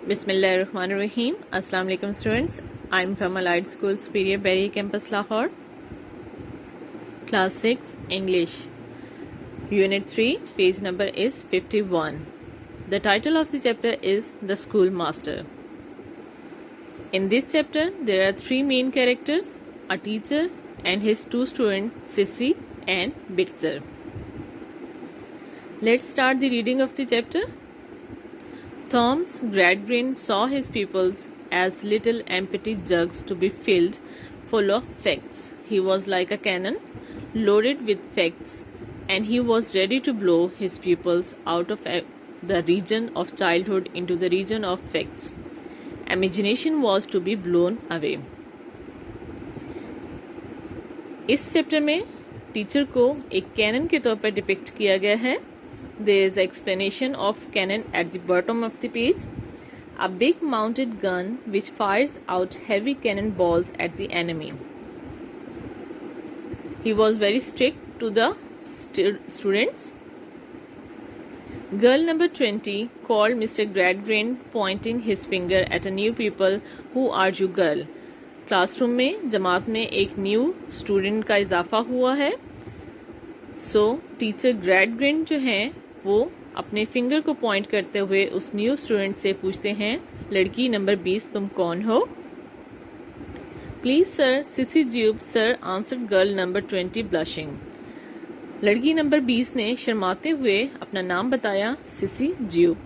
Bismillahirrahmanirrahim. Assalamu alaikum students. I am from Allied School Superior Berry Campus Lahore. Class 6 English. Unit 3 page number is 51. The title of the chapter is The Schoolmaster. In this chapter there are three main characters, a teacher and his two students Sissy and Bitzer. Let's start the reading of the chapter. Tom's Gradgrin saw his pupils as little empty jugs to be filled full of facts. He was like a cannon loaded with facts, and he was ready to blow his pupils out of the region of childhood into the region of facts. Imagination was to be blown away. इस chapter में teacher को एक cannon के तौर पर depict किया गया है. There is explanation of cannon at the bottom of the page. A big mounted gun which fires out heavy cannonballs at the enemy. He was very strict to the students. Girl number 20 called Mr. Gradgrin, pointing his finger at a new pupil. Who are you, girl? Classroom में जमात में एक new student का इजाफा हुआ है. सो teacher ग्रैडग्रिन जो हैं वो अपने फिंगर को पॉइंट करते हुए उस न्यू स्टूडेंट से पूछते हैं, लड़की नंबर 20 तुम कौन हो? Please sir, Sissy Jupe sir, answered girl number 20 blushing. लड़की नंबर 20 ने शर्माते हुए अपना नाम बताया, Sissy Jupe.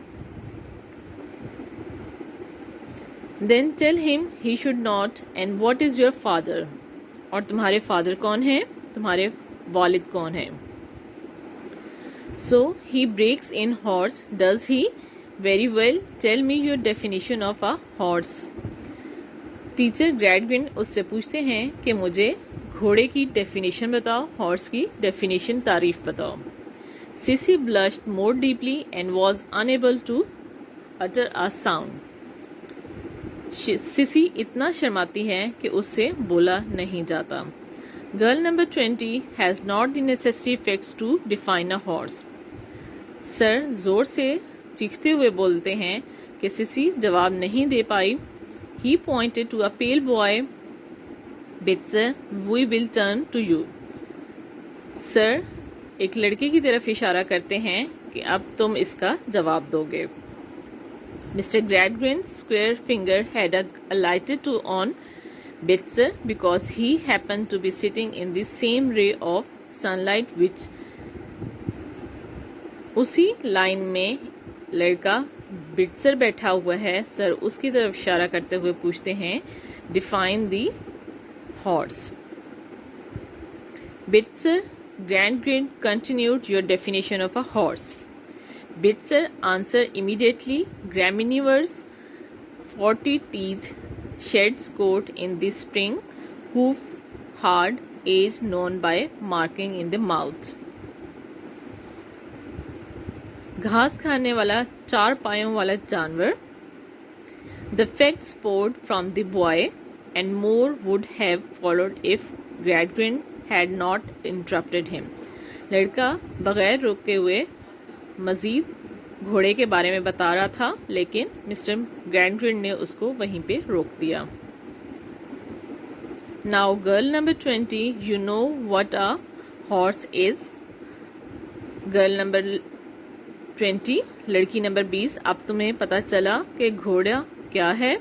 Then tell him he should not and what is your father. और तुम्हारे फादर कौन है, तुम्हारे वालिद कौन है? So he breaks in horse, does he? Very well, tell me your definition of a horse. Teacher Gradgrind उससे पूछते हैं कि मुझे घोड़े की डेफिनेशन बताओ, हॉर्स की डेफिनेशन तारीफ बताओ. Cissy blushed more deeply and was unable to utter a sound. Cissy इतना शर्माती है कि उससे बोला नहीं जाता. Girl number 20 has not the necessary facts to define a horse. Sir जोर से चीखते हुए बोलते हैं कि सिसी जवाब नहीं दे पाई. He pointed to a pale boy. Bitzer, we will turn to you. Sir एक लड़के की तरफ इशारा करते हैं कि अब तुम इसका जवाब दोगे. Mr. Gradgrin's square finger had alighted to on Bitzer because he happened to be sitting in the same ray of sunlight which उसी लाइन में लड़का बिट्जर बैठा हुआ है. सर उसकी तरफ इशारा करते हुए पूछते हैं, define the horse. Bitzer Gradgrin continued, your definition of a horse. Bitzer answered immediately, graminevorous, 40 teeth, sheds coat in the spring, hoofs hard, age known by marking in the mouth. घास खाने वाला चार पायों वाला जानवर. The facts poured from the boy and more would have followed if Gradgrin had not interrupted him. लड़का बगैर रोके हुए मजीद घोड़े के बारे में बता रहा था, लेकिन मिस्टर ग्रैडग्रिन ने उसको वहीं पे रोक दिया. Now girl number 20, you know what a horse is. Girl number 20, लड़की नंबर 20, अब तुम्हें पता चला कि घोड़ा क्या है.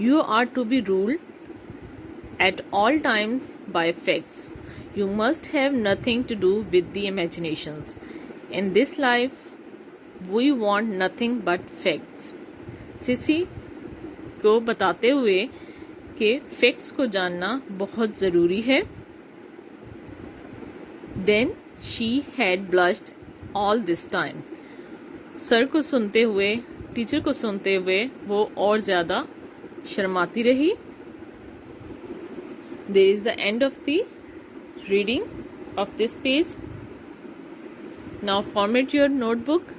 You are to be ruled at all times by facts. You must have nothing to do with the imaginations. In this life, we want nothing but facts. Cissy को बताते हुए कि फैक्ट्स को जानना बहुत ज़रूरी है. Then she had blushed all this time. Sir को सुनते हुए, टीचर को सुनते हुए वो और ज़्यादा शर्माती रही. There is the end of the reading of this page. Now format your notebook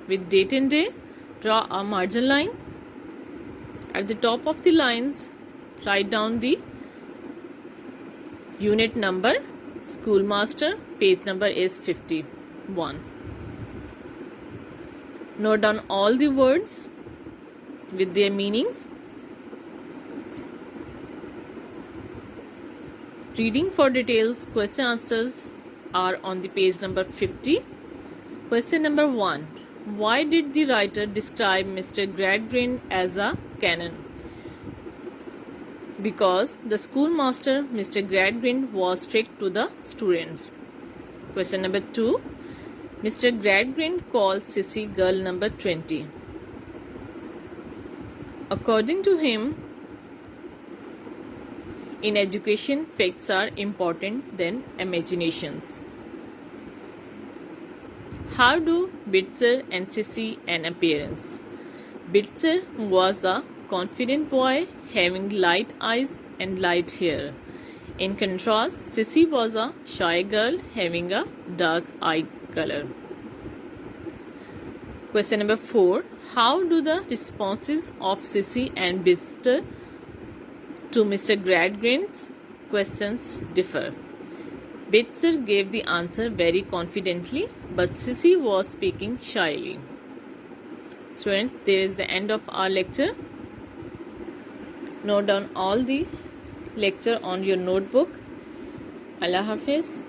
with date and day. Draw a margin line. At the top of the lines, write down the unit number. Schoolmaster, page number is 51. Note down all the words with their meanings. Reading for details, question answers are on the page number 50. Question number 1. Why did the writer describe Mr. Gradgrind as a canon? Because the schoolmaster, Mr. Gradgrind, was strict to the students. Question number 2. Mr. Gradgrind called Sissy girl number 20. According to him, in education, facts are important than imaginations. How do Bitzer and Sissy an appearance? Bitzer was a confident boy having light eyes and light hair. In contrast, Sissy was a shy girl having a dark eye color. Question number 4. How do the responses of Sissy and Bitzer to Mr. Gradgrind's questions differ? Bitzer gave the answer very confidently, but Sissy was speaking shyly. Students, there is the end of our lecture. Note down all the lecture on your notebook. Allah Hafiz.